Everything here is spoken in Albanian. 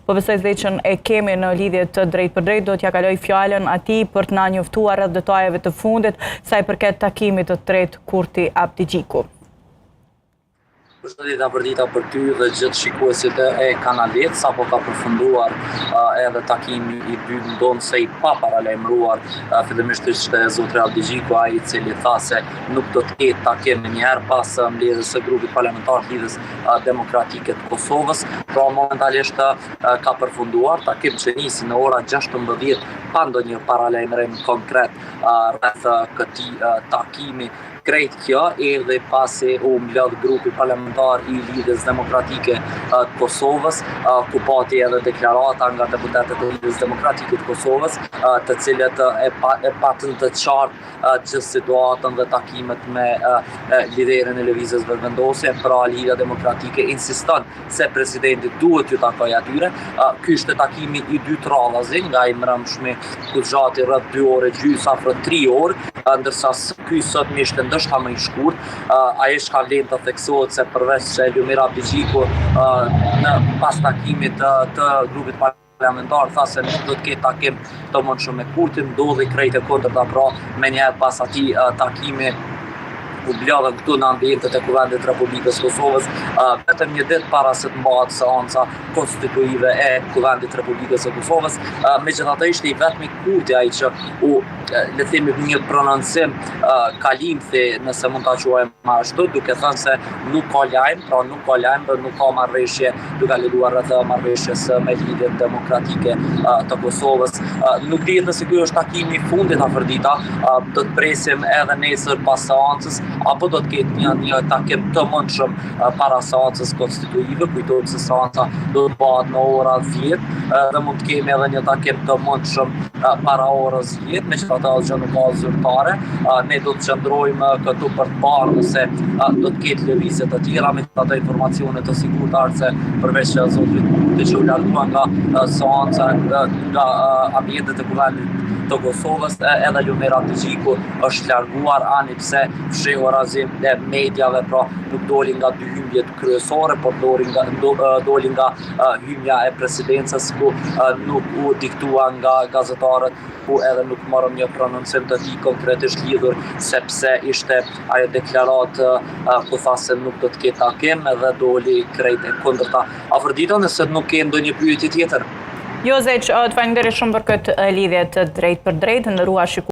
Po besoj se që e kemi në lidhje të drejt për drejt, do t'ja kaloj fjalën atij për të na njoftuar rreth detajeve të fundit sa i përket takimit të tretë Kurti Abdigjiku. Përshëndetje përdita për ty dhe gjithë shikuesit e kanalit, sapo ka përfunduar edhe takimi i dytë, ndonë se i pa paralajmëruar fillimisht ishte zotri Abdigjiku, ai i cili tha se nuk do të ketë takim njëherë pas mbledhjes së grupit parlamentar të Lidhjes Demokratike të Kosovës. Pra momentalisht ka përfunduar takim që nisi në ora 16 pa ndonjë paralajmërim konkret rreth këtij takimi. Krejt kjo edhe pasi u mbledh grupi parlamentar i Lidhjes Demokratike të Kosovës, ku pati edhe deklarata nga deputetët e Lidhjes Demokratike të Kosovës, të cilët e patën të qartë gjithë situatën dhe takimet me liderin e lëvizjes vendosje. Pra Lidhja Demokratike insiston se presidenti duhet ju takojë atyre. Ky ishte takimi i dytë radhazi, nga i mbrëmshmi ku zgjati rreth 2 orë gjys, afër 3 orë, ndërsa ky sot më ishte ndoshta më i shkurt. Ai shka vlen të theksohet se përveç se Lumir Abdigjiku në pas takimit të grupit parlamentar tha se nuk do të ketë takim të mundshëm me Kurtin, ndodhi krejt e kundërta. Pra menjëherë pas atij takimi u bledhën këtu në ambientet e Kuvendit Republikës Kosovës, vetëm një ditë para se të mbahet seanca konstituive e Kuvendit Republikës së Kosovës. Megjithatë ishte i vetmi Kurti ai që u le të themi një prononcim kalimthi, nëse mund ta quajmë ashtu, duke thënë se nuk ka lajm, pra nuk ka lajm dhe nuk ka marrëveshje, duke lejuar rreth marrëveshjes me Lidhjen Demokratike të Kosovës. Nuk dihet nëse ky është takimi i fundit afërdita, do të presim edhe nesër pas seancës, apo do të ketë një takim të mundshëm para seancës konstituive. Kujtojmë se seanca do të bëhet në ora 10 dhe mund të kemi edhe një takim të mundshëm para orës 10, megjithatë gjë nuk ka zyrtare. Ne do të qëndrojmë këtu për të parë nëse do të ketë lëvizje të tjera me ato informacione të sigurta se përveç zotrit Kurti që u largua nga seanca nga ambientet e Kuvendit të Kosovës, edhe Lumir Abdigjiku është larguar ani pse fshehu razim e mediave, pra nuk doli nga dy hymbjet kryesore, por doli nga hymja e presidencës, ku nuk u diktua nga gazetarët, ku edhe nuk morëm një prononcim të tij konkretisht lidhur, sepse ishte ajo deklaratë ku tha se nuk do të ketë takim edhe doli krejt e kundërta. Afërdita, nëse nuk ke ndonjë pyetje tjetër. Jo, Zeq, të falenderoj shumë për këtë lidhje të drejt për drejt, ndërua